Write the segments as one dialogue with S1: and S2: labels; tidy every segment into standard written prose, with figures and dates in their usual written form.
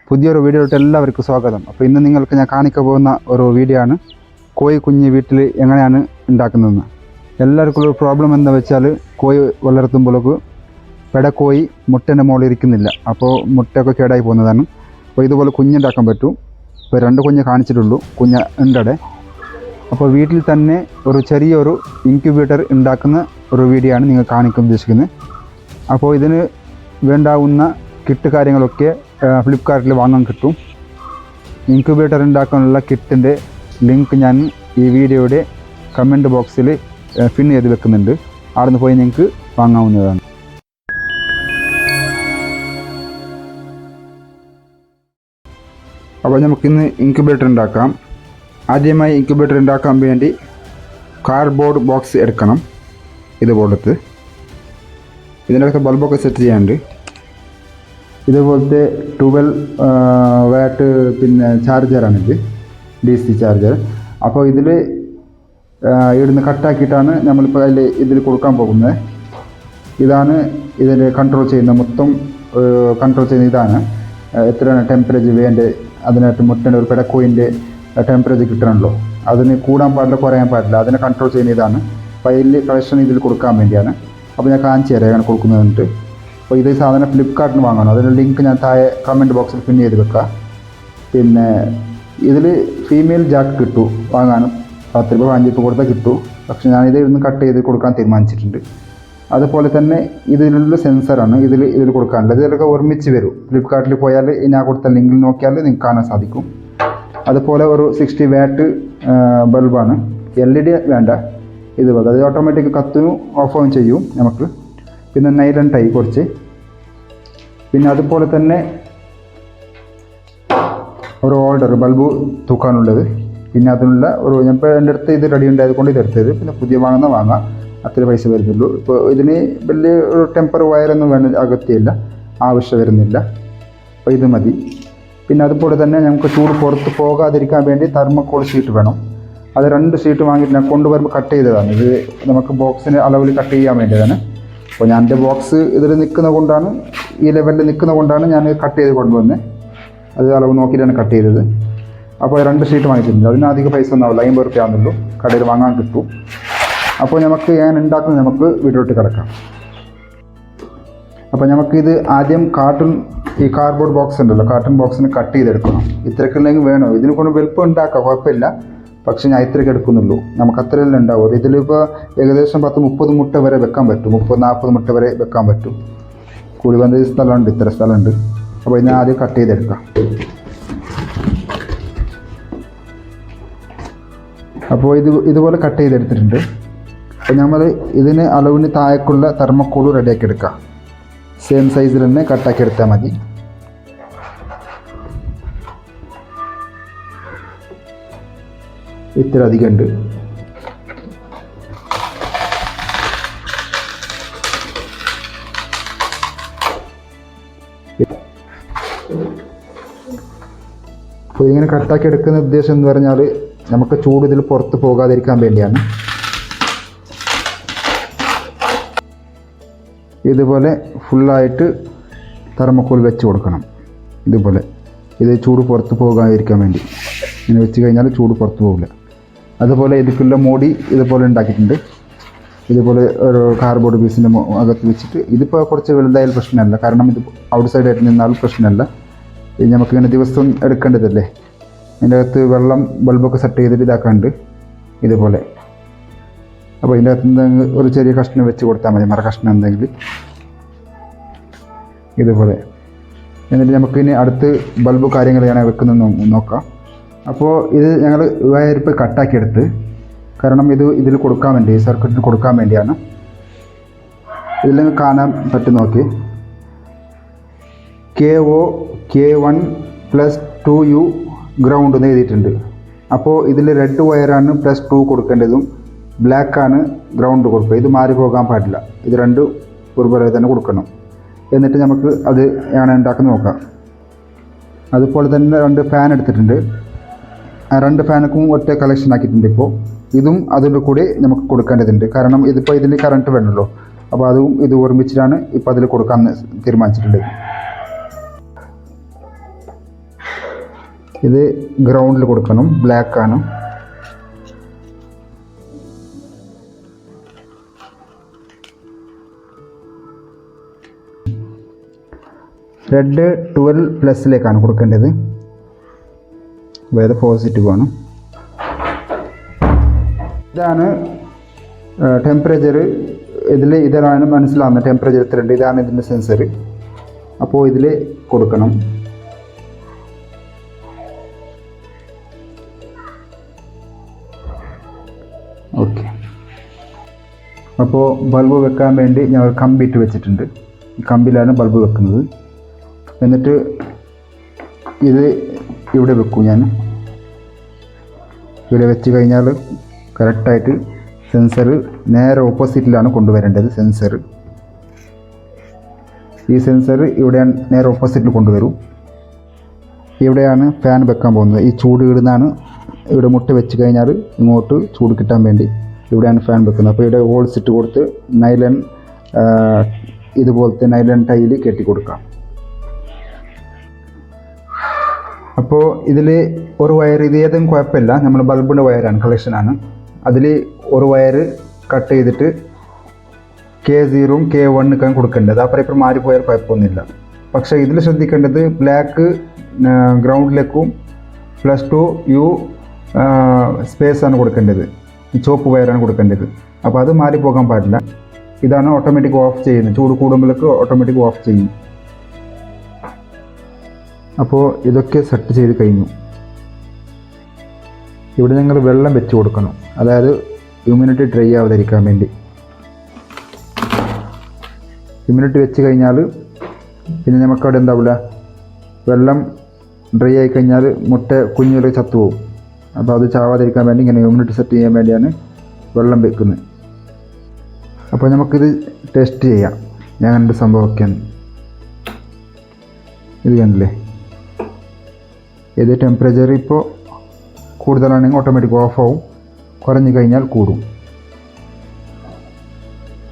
S1: പുതിയൊരു വീഡിയോയിലോട്ട് എല്ലാവർക്കും സ്വാഗതം. അപ്പോൾ ഇന്ന് നിങ്ങൾക്ക് ഞാൻ കാണിക്കാൻ പോകുന്ന ഒരു വീഡിയോ ആണ് കോഴി കുഞ്ഞ് വീട്ടിൽ എങ്ങനെയാണ് ഉണ്ടാക്കുന്നതെന്ന്. എല്ലാവർക്കും ഒരു പ്രോബ്ലം എന്താ വെച്ചാൽ കോഴി വളർത്തുമ്പോഴേക്ക് പെടക്കോഴി മുട്ടേൻ്റെ മുകളിൽ ഇരിക്കുന്നില്ല. അപ്പോൾ മുട്ടയൊക്കെ കേടായി പോകുന്നതാണ്. അപ്പോൾ ഇതുപോലെ കുഞ്ഞുണ്ടാക്കാൻ പറ്റും. ഇപ്പോൾ 2 കുഞ്ഞ് കാണിച്ചിട്ടുള്ളൂ, കുഞ്ഞ് ഉണ്ടടെ. അപ്പോൾ വീട്ടിൽ തന്നെ ഒരു ചെറിയൊരു ഇൻക്യുബേറ്റർ ഉണ്ടാക്കുന്ന ഒരു വീഡിയോ ആണ് നിങ്ങൾ കാണിക്കാൻ ഉദ്ദേശിക്കുന്നത്. അപ്പോൾ ഇതിന് വേണ്ടാവുന്ന കിറ്റ് കാര്യങ്ങളൊക്കെ ഫ്ലിപ്കാർട്ടിൽ വാങ്ങാൻ കിട്ടും. ഇൻക്യുബേറ്റർ ഉണ്ടാക്കാനുള്ള കിറ്റിൻ്റെ ലിങ്ക് ഞാൻ ഈ വീഡിയോയുടെ കമൻറ്റ് ബോക്സിൽ പിൻ ചെയ്ത് വെക്കുന്നുണ്ട്. അവിടെ നിന്ന് പോയി നിങ്ങൾക്ക് വാങ്ങാവുന്നതാണ്. അപ്പോൾ നമുക്കിന്ന് ഇൻക്യുബേറ്റർ ഉണ്ടാക്കാം. ആദ്യമായി ഇൻക്യുബേറ്റർ ഉണ്ടാക്കാൻ വേണ്ടി കാർഡ്ബോർഡ് ബോക്സ് എടുക്കണം. ഇതുപോലത്തെ ഇതിനകത്ത് ബൾബൊക്കെ സെറ്റ് ചെയ്യാനുണ്ട്. ഇതുപോലത്തെ 12 വാട്ട് പിന്നെ ചാർജറാണിത്, DC ചാർജർ. അപ്പോൾ ഇതിൽ ഇവിടുന്ന് കട്ടാക്കിയിട്ടാണ് നമ്മളിപ്പോൾ ഇതിൽ കൊടുക്കാൻ പോകുന്നത്. ഇതാണ് ഇതിൽ കൺട്രോൾ ചെയ്യുന്ന മൊത്തം കൺട്രോൾ ചെയ്യുന്ന ഇതാണ്. എത്രയാണ് ടെമ്പറേച്ചർ വേണ്ടത്, അതിനായിട്ട് മുട്ടേൻ്റെ ഒരു പെടക്കോയിൻ്റെ ടെമ്പറേച്ചർ കിട്ടണമല്ലോ. അതിന് കൂടാൻ പാടില്ല, കുറയാൻ പാടില്ല, അതിനെ കൺട്രോൾ ചെയ്യുന്ന ഇതാണ്. അപ്പോൾ അതിൽ കളക്ഷൻ ഇതിൽ കൊടുക്കാൻ വേണ്ടിയാണ്. അപ്പോൾ ഞാൻ കാണിച്ചു തരാം എങ്ങനെ കൊടുക്കുന്നതുണ്ട്. അപ്പോൾ ഇത് സാധനം ഫ്ലിപ്കാർട്ടിന് വാങ്ങണം. അതിൻ്റെ ലിങ്ക് ഞാൻ താഴെ കമൻറ്റ് ബോക്സിൽ പിൻ ചെയ്ത് വെക്കാം. പിന്നെ ഇതിൽ ഫീമെയിൽ ജാക്ക് കിട്ടും വാങ്ങാനും. 10 രൂപ 5 രൂപ കൊടുത്താൽ കിട്ടും. പക്ഷേ ഞാനിത് ഇന്ന് കട്ട് ചെയ്ത് കൊടുക്കാൻ തീരുമാനിച്ചിട്ടുണ്ട്. അതുപോലെ തന്നെ ഇതിലുള്ള സെൻസറാണ് ഇതിൽ കൊടുക്കാനുള്ളത്. ഇതിലൊക്കെ ഒരുമിച്ച് വരും. ഫ്ലിപ്കാർട്ടിൽ പോയാൽ ഞാൻ കൊടുത്ത ലിങ്കിൽ നോക്കിയാൽ നിങ്ങൾക്ക് കാണാൻ സാധിക്കും. അതുപോലെ ഒരു 60 വാട്ട് ബൾബാണ്. LED വേണ്ട, ഇതുപോലെ അത് ഓട്ടോമാറ്റിക് കത്തും ഓഫ് ഓൺ ചെയ്യും നമുക്ക്. പിന്നെ നൈലൺ ടൈ കുറച്ച്. പിന്നെ അതുപോലെ തന്നെ ഒരു ഓൾഡർ ബൾബ് തൂക്കാനുള്ളത്. പിന്നെ അതിനുള്ള ഒരു ഞാനിപ്പോൾ എൻ്റെ അടുത്ത് ഇത് റെഡി ഉണ്ടായത് കൊണ്ട് ഇതെടുത്തത്. പിന്നെ പുതിയ വാങ്ങാം, അത്ര പൈസ വരുന്നുള്ളൂ. ഇപ്പോൾ ഇതിന് വലിയ ഒരു ടെമ്പർ വയറൊന്നും വേണ്ട അകത്തില്ല, ആവശ്യം വരുന്നില്ല. അപ്പോൾ ഇത് മതി. പിന്നെ അതുപോലെ തന്നെ നമുക്ക് ചൂട് പുറത്ത് പോകാതിരിക്കാൻ വേണ്ടി തെർമോക്കോൾ ഷീറ്റ് വേണം. അത് 2 ഷീറ്റ് വാങ്ങിയിട്ട് ഞാൻ കൊണ്ടുവരുമ്പോൾ കട്ട് ചെയ്തതാണ്. ഇത് നമുക്ക് ബോക്സിന് അളവിൽ കട്ട് ചെയ്യാൻ വേണ്ടിയതാണ്. അപ്പോൾ ഞാൻ എൻ്റെ ബോക്സ് ഇതിൽ നിൽക്കുന്ന കൊണ്ടാണ്, ഈ ലെവലിൽ നിൽക്കുന്ന കൊണ്ടാണ് ഞാൻ കട്ട് ചെയ്ത് കൊണ്ടുവന്നത്. അത് അളവ് നോക്കിയിട്ടാണ് കട്ട് ചെയ്തത്. അപ്പോൾ 2 ഷീറ്റ് വാങ്ങിയിട്ടുണ്ട്. അതിന് അധികം പൈസ ഒന്നും ആവില്ല, 50 രൂപ ആണെന്നുള്ളൂ, കടയിൽ വാങ്ങാൻ കിട്ടും. അപ്പോൾ ഞാൻ ഉണ്ടാക്കുന്നത് നമുക്ക് വീട്ടിലോട്ട് കിടക്കാം. അപ്പോൾ നമുക്കിത് ആദ്യം ഈ കാർഡ്ബോർഡ് ബോക്സ് ഉണ്ടല്ലോ, കാർട്ടൺ ബോക്സിന് കട്ട് ചെയ്തെടുക്കണം. ഇത്രയ്ക്കുണ്ടെങ്കിൽ വേണോ, ഇതിനെ കൊണ്ട് വലുപ്പം ഉണ്ടാക്കാം, കുഴപ്പമില്ല. പക്ഷേ ഞാൻ ഇത്രയ്ക്ക് എടുക്കുന്നുള്ളൂ, നമുക്ക് അത്രയെല്ലാം ഉണ്ടാവും. ഇതിലിപ്പോൾ ഏകദേശം 10-30 മുട്ട വരെ വെക്കാൻ പറ്റും, 30-40 മുട്ട വരെ വെക്കാൻ പറ്റും. കൂടി വന്ന സ്ഥലമുണ്ട്, ഇത്ര സ്ഥലമുണ്ട്. അപ്പോൾ ഇതിനെ ആദ്യം കട്ട് ചെയ്തെടുക്കാം. അപ്പോൾ ഇതുപോലെ കട്ട് ചെയ്തെടുത്തിട്ടുണ്ട്. അപ്പോൾ നമ്മൾ ഇതിന് അളവിന് താഴേക്കുള്ള തെർമോക്കോൾ റെഡിയാക്കി എടുക്കാം. സെയിം സൈസിൽ തന്നെ കട്ടാക്കി എടുത്താൽ മതി. ഇത്ര അധികം ഉണ്ട്. അപ്പോൾ ഇങ്ങനെ കട്ടാക്കി എടുക്കുന്ന ഉദ്ദേശം എന്ന് പറഞ്ഞാൽ നമുക്ക് ചൂട് ഇതിൽ പുറത്ത് പോകാതിരിക്കാൻ വേണ്ടിയാണ്. ഇതുപോലെ ഫുള്ളായിട്ട് തെർമോക്കോൾ വെച്ച് കൊടുക്കണം. ഇതുപോലെ ഇത് ചൂട് പുറത്ത് പോകാതിരിക്കാൻ വേണ്ടി ഇങ്ങനെ വെച്ച് കഴിഞ്ഞാൽ ചൂട് പുറത്ത് പോകില്ല. അതുപോലെ ഇതിക്കുള്ള മോടി ഇതുപോലെ ഉണ്ടാക്കിയിട്ടുണ്ട്. ഇതുപോലെ ഒരു കാർഡ്ബോർഡ് പീസിൻ്റെ അകത്ത് വെച്ചിട്ട്, ഇതിപ്പോൾ കുറച്ച് വലുതായാലും പ്രശ്നമല്ല, കാരണം ഇത് ഔട്ട് സൈഡായിട്ട് നിന്നാലും പ്രശ്നമല്ല. ഇത് നമുക്കിങ്ങനെ ദിവസം എടുക്കേണ്ടതല്ലേ. ഇതിൻ്റെ അകത്ത് വെള്ളം ബൾബൊക്കെ സെറ്റ് ചെയ്തിട്ട് ഇതാക്കാണ്ട് ഇതുപോലെ. അപ്പോൾ ഇതിൻ്റെ അകത്ത് എന്തെങ്കിലും ഒരു ചെറിയ കഷ്ണം വെച്ച് കൊടുത്താൽ മതി, മര കഷ്ണം എന്തെങ്കിലും ഇതുപോലെ. എന്നിട്ട് നമുക്കിനി അടുത്ത് ബൾബ് കാര്യങ്ങളാണ് വെക്കുന്നത് നോക്കാം. അപ്പോൾ ഇത് ഞങ്ങൾ വയറിപ്പോൾ കട്ടാക്കിയെടുത്ത്, കാരണം ഇതിൽ കൊടുക്കാൻ വേണ്ടി, സർക്യൂട്ടിൽ കൊടുക്കാൻ വേണ്ടിയാണ്. ഇതിൽ കാണാൻ പറ്റും നോക്കി, KO K1+2U ഗ്രൗണ്ട് എന്ന് എഴുതിയിട്ടുണ്ട്. അപ്പോൾ ഇതിൽ റെഡ് വയറാണ് +2 കൊടുക്കേണ്ടതും ബ്ലാക്കാണ് ഗ്രൗണ്ട് കൊടുക്കുക. ഇത് മാറി പോകാൻ പാടില്ല, ഇത് 2 ഒരുപോലെ തന്നെ കൊടുക്കണം. എന്നിട്ട് നമുക്ക് അത് ആണ് ഉണ്ടാക്കുന്നത് നോക്കാം. അതുപോലെ തന്നെ 2 ഫാൻ എടുത്തിട്ടുണ്ട്. ആ 2 ഫാനൊക്കെ ഒറ്റ കളക്ഷൻ ആക്കിയിട്ടുണ്ട്. ഇപ്പോൾ ഇതും അതിൻ്റെ കൂടെ നമുക്ക് കൊടുക്കേണ്ടതുണ്ട്, കാരണം ഇതിപ്പോൾ ഇതിൽ കറണ്ട് വേണമല്ലോ. അപ്പോൾ അതും ഇത് ഒരുമിച്ചിട്ടാണ് ഇപ്പോൾ അതിൽ കൊടുക്കാൻ തീരുമാനിച്ചിട്ടുള്ളത്. ഇത് ഗ്രൗണ്ടിൽ കൊടുക്കണം, ബ്ലാക്കാണ്. റെഡ് 12+ലേക്കാണ് കൊടുക്കേണ്ടത്, അതായത് പോസിറ്റീവ് ആണ്. ഇതാണ് ടെമ്പറേച്ചർ. ഇതിലാണ് മനസ്സിലാവുന്നത് ടെമ്പറേച്ചർ എത്രയുണ്ട്. ഇതാണ് ഇതിൻ്റെ സെൻസർ. അപ്പോൾ ഇതിൽ കൊടുക്കണം. ഓക്കെ. അപ്പോൾ ബൾബ് വെക്കാൻ വേണ്ടി ഞാൻ ഒരു കമ്പി ഇട്ട് വെച്ചിട്ടുണ്ട്. ഈ കമ്പിയിലാണ് ബൾബ് വെക്കുന്നത്. എന്നിട്ട് ഇത് ഇവിടെ വെക്കും. ഞാൻ ഇവിടെ വെച്ച് കഴിഞ്ഞാൽ കറക്റ്റായിട്ട് സെൻസർ നേരെ ഓപ്പോസിറ്റിലാണ് കൊണ്ടുവരേണ്ടത്. ഈ സെൻസർ ഇവിടെ നേരെ ഓപ്പോസിറ്റിൽ കൊണ്ടുവരും. ഇവിടെയാണ് ഫാൻ വെക്കാൻ പോകുന്നത്. ഈ ചൂട് ഇടുന്നാണ് ഇവിടെ മുട്ട വെച്ച് കഴിഞ്ഞാൽ ഇങ്ങോട്ട് ചൂട് കിട്ടാൻ വേണ്ടി ഇവിടെയാണ് ഫാൻ വെക്കുന്നത്. അപ്പോൾ ഇവിടെ ഹോൾസ് ഇട്ട് കൊടുത്ത് നൈലൺ, ഇതുപോലത്തെ നൈലൺ ടൈൽ കെട്ടി കൊടുക്കാം. അപ്പോൾ ഇതിൽ ഒരു വയർ, ഇത് ഏതും കുഴപ്പമില്ല, നമ്മൾ ബൾബിൻ്റെ വയറാണ്, കളക്ഷനാണ്. അതിൽ ഒരു വയർ കട്ട് ചെയ്തിട്ട് K0 K1 കൊടുക്കേണ്ടത്. അപ്പുറം മാറിപ്പോയാൽ കുഴപ്പമൊന്നുമില്ല. പക്ഷേ ഇതിൽ ശ്രദ്ധിക്കേണ്ടത് ബ്ലാക്ക് ഗ്രൗണ്ടിലേക്കും +2U സ്പേസാണ് കൊടുക്കേണ്ടത്. ഈ ചുവപ്പ് വയറാണ് കൊടുക്കേണ്ടത്. അപ്പോൾ അത് മാറിപ്പോകാൻ പാടില്ല. ഇതാണ് ഓട്ടോമാറ്റിക് ഓഫ് ചെയ്യുന്നത്. ചൂട് കൂടുമ്പോഴേക്ക് ഓട്ടോമാറ്റിക് ഓഫ് ചെയ്യും. അപ്പോൾ ഇതൊക്കെ സെറ്റ് ചെയ്ത് കഴിഞ്ഞു. ഇവിടെ നിങ്ങൾ വെള്ളം വെച്ച് കൊടുക്കണം, അതായത് ഹ്യൂമിഡിറ്റി ഡ്രൈ ആവാതിരിക്കാൻ വേണ്ടി. ഹ്യൂമിഡിറ്റി വെച്ച് കഴിഞ്ഞാൽ പിന്നെ നമുക്കവിടെ എന്താവില്ല, വെള്ളം ഡ്രൈ ആയി കഴിഞ്ഞാൽ മുട്ട കുഞ്ഞുകൾ ചത്തുപോകും. അപ്പോൾ അത് ചാവാതിരിക്കാൻ വേണ്ടി ഇങ്ങനെ ഹ്യൂമിഡിറ്റി സെറ്റ് ചെയ്യാൻ വേണ്ടിയാണ് വെള്ളം വെക്കുന്നത്. അപ്പോൾ നമുക്കിത് ടെസ്റ്റ് ചെയ്യാം. ഞാൻ എൻ്റെ സംഭവമൊക്കെയാണ് ഇത് കണ്ടില്ലേ. ഇത് ടെമ്പറേച്ചർ ഇപ്പോൾ കൂടുതലാണെങ്കിൽ ഓട്ടോമാറ്റിക് ഓഫ് ആവും, കുറഞ്ഞു കഴിഞ്ഞാൽ കൂടും.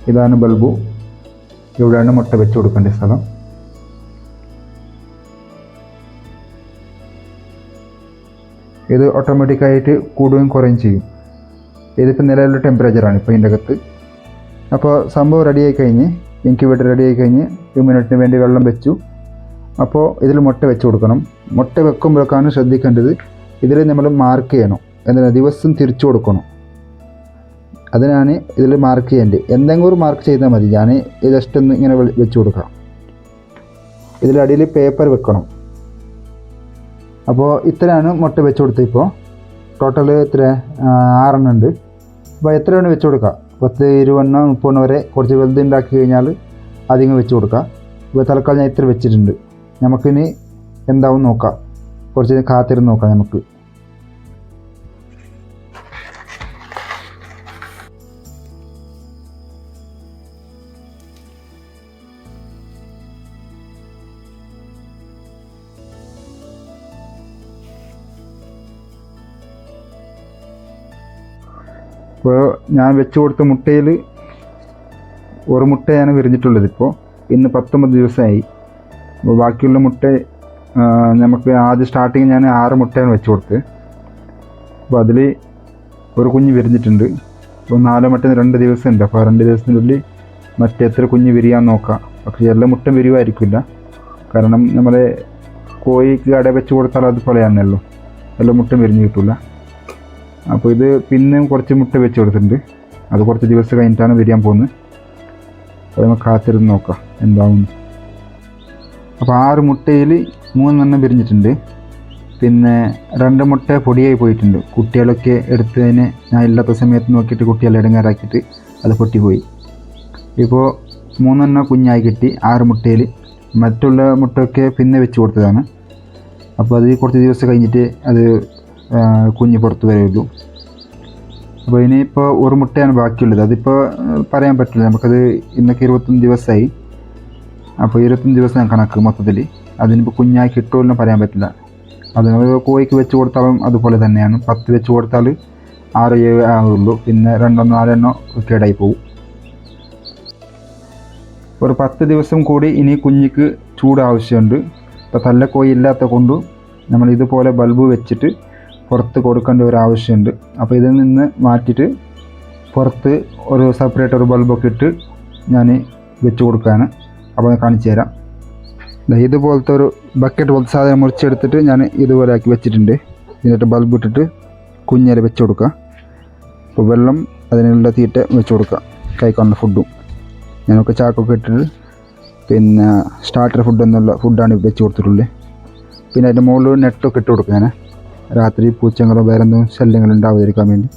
S1: ഇതാണ് ബൾബ്. ഇവിടെയാണ് മുട്ട വെച്ച് കൊടുക്കേണ്ട സ്ഥലം. ഇത് ഓട്ടോമാറ്റിക്കായിട്ട് കൂടുകയും കുറയും ചെയ്യും. ഇതിപ്പോൾ നിലവിലുള്ള ടെമ്പറേച്ചറാണ് ഇപ്പോൾ ഇതിൻ്റെ അകത്ത്. അപ്പോൾ സംഭവം റെഡിയായി കഴിഞ്ഞ്, ഇൻക്യുബേറ്റർ റെഡിയായി കഴിഞ്ഞ് 2 മിനിറ്റിന് വേണ്ടി വെള്ളം വെച്ചു. അപ്പോൾ ഇതിൽ മുട്ട വെച്ച് കൊടുക്കണം. മുട്ട വെക്കുമ്പോഴേക്കാണ് ശ്രദ്ധിക്കേണ്ടത്, ഇതിൽ നമ്മൾ മാർക്ക് ചെയ്യണം, എന്നാൽ ദിവസം തിരിച്ചു കൊടുക്കണം. അതിനാണ് ഇതിൽ മാർക്ക് ചെയ്യേണ്ടത്. എന്തെങ്കിലും ഒരു മാർക്ക് ചെയ്താൽ മതി. ഞാൻ ഇത് ജസ്റ്റ് ഒന്ന് ഇങ്ങനെ വെച്ച് കൊടുക്കാം. ഇതിലടിയിൽ പേപ്പർ വെക്കണം. അപ്പോൾ ഇത്രയാണ് മുട്ട വെച്ച് കൊടുത്തത്. ഇപ്പോൾ ടോട്ടൽ എത്ര 6 എണ്ണം ഉണ്ട്. അപ്പോൾ എത്രയാണ് വെച്ച് കൊടുക്കുക, 10, 20, 30 വരെ. കുറച്ച് വലുതുണ്ടാക്കി കഴിഞ്ഞാൽ അധികം വെച്ച് കൊടുക്കുക. ഇപ്പോൾ തൽക്കാലം ഞാൻ ഇത്ര വെച്ചിട്ടുണ്ട്. നമുക്കിനി എന്താവും നോക്കാം, കുറച്ച് കാത്തിരുന്ന് നോക്കാം നമുക്ക്. ഇപ്പോൾ ഞാൻ വെച്ച് കൊടുത്ത മുട്ടയിൽ ഒരു മുട്ടയാണ് വിരിഞ്ഞിട്ടുള്ളത്. ഇപ്പോൾ ഇന്ന് 19 ദിവസമായി. അപ്പോൾ ബാക്കിയുള്ള മുട്ട നമുക്ക് ആദ്യം സ്റ്റാർട്ടിങ് ഞാൻ 6 മുട്ടയാണ് വെച്ച് കൊടുത്തത്. അപ്പോൾ അതിൽ ഒരു കുഞ്ഞ് വിരിഞ്ഞിട്ടുണ്ട്. അപ്പോൾ 4 മുട്ട 2 ദിവസം ഉണ്ട്. അപ്പോൾ 2 ദിവസത്തിനുള്ളിൽ മറ്റെത്ര കുഞ്ഞ് വിരിയാൻ നോക്കാം. പക്ഷേ എല്ലാ മുട്ട വിരിവായിരിക്കില്ല, കാരണം നമ്മളെ കോഴിക്ക് അട വെച്ച് കൊടുത്താൽ അതുപോലെയാണല്ലോ, എല്ലാ മുട്ടയും വിരിഞ്ഞ് കിട്ടില്ല. അപ്പോൾ ഇത് പിന്നെ കുറച്ച് മുട്ട വെച്ച് കൊടുത്തിട്ടുണ്ട്. അത് കുറച്ച് ദിവസം കഴിഞ്ഞിട്ടാണ് വിരിയാൻ പോകുന്നത്. അപ്പോൾ നമുക്ക് കാത്തിരുന്ന് നോക്കാം എന്താവുന്നു. അപ്പോൾ 6 മുട്ടയിൽ 3 എണ്ണം വിരിഞ്ഞിട്ടുണ്ട്. പിന്നെ 2 മുട്ട പൊടിയായി പോയിട്ടുണ്ട്. കുട്ടികളൊക്കെ എടുത്തതിന് ഞാൻ ഇല്ലാത്ത സമയത്ത് നോക്കിയിട്ട് കുട്ടികളെ ഇടങ്ങാറാക്കിയിട്ട് അത് പൊട്ടിപ്പോയി. ഇപ്പോൾ 3 എണ്ണം കുഞ്ഞായി കിട്ടി 6 മുട്ടയിൽ. മറ്റുള്ള മുട്ടയൊക്കെ പിന്നെ വെച്ച് കൊടുത്തതാണ്. അപ്പോൾ അത് കുറച്ച് ദിവസം കഴിഞ്ഞിട്ട് അത് കുഞ്ഞ് പുറത്ത് വരുള്ളൂ. അപ്പോൾ ഇനിയിപ്പോൾ ഒരു മുട്ടയാണ് ബാക്കിയുള്ളത്. അതിപ്പോൾ പറയാൻ പറ്റില്ല നമുക്കത്. ഇന്നൊക്കെ 21 ദിവസമായി. അപ്പോൾ 21 ദിവസം കണക്ക് മൊത്തത്തിൽ. അതിനിപ്പോൾ കുഞ്ഞായി കിട്ടുമല്ലോ പറയാൻ പറ്റില്ല. അത് കോഴിക്ക് വെച്ച് കൊടുത്താലും അതുപോലെ തന്നെയാണ്. 10 വെച്ച് കൊടുത്താൽ 6, 7 ആകുള്ളൂ. പിന്നെ 2, 4 കേടായി പോകും. ഒരു 10 ദിവസം കൂടി ഇനി കുഞ്ഞിക്ക് ചൂട് ആവശ്യമുണ്ട്. ഇപ്പോൾ തല്ല കോഴി ഇല്ലാത്ത കൊണ്ട് നമ്മൾ ഇതുപോലെ ബൾബ് വെച്ചിട്ട് പുറത്ത് കൊടുക്കേണ്ട ഒരു ആവശ്യമുണ്ട്. അപ്പോൾ ഇതിൽ നിന്ന് മാറ്റിയിട്ട് പുറത്ത് ഒരു സെപ്പറേറ്റ് ഒരു ബൾബൊക്കെ ഇട്ട് ഞാൻ വെച്ച് കൊടുക്കുകയാണ്. അപ്പോൾ ഞാൻ കാണിച്ചു തരാം. ഇതുപോലത്തെ ഒരു ബക്കറ്റ് പോലത്തെ സാധനം മുറിച്ചെടുത്തിട്ട് ഞാൻ ഇതുപോലെ ആക്കി വെച്ചിട്ടുണ്ട്. എന്നിട്ട് ബൾബ് ഇട്ടിട്ട് കുഞ്ഞിൽ വെച്ച് കൊടുക്കുക. അപ്പോൾ വെള്ളം അതിനുള്ള തീറ്റ വെച്ച് കൊടുക്കുക, കഴിക്കാനുള്ള ഫുഡും. ഞാനൊക്കെ ചാക്കൊക്കെ ഇട്ടിട്ട് പിന്നെ സ്റ്റാർട്ടർ ഫുഡാണ് വെച്ച് കൊടുത്തിട്ടുള്ളത്. പിന്നെ അതിൻ്റെ മുകളിൽ നെറ്റൊക്കെ ഇട്ട് കൊടുക്കുക. ഞാൻ രാത്രി പൂച്ചകളോ വേറെ എന്തെങ്കിലും ശല്യങ്ങൾ ഉണ്ടാവാതിരിക്കാൻ വേണ്ടി.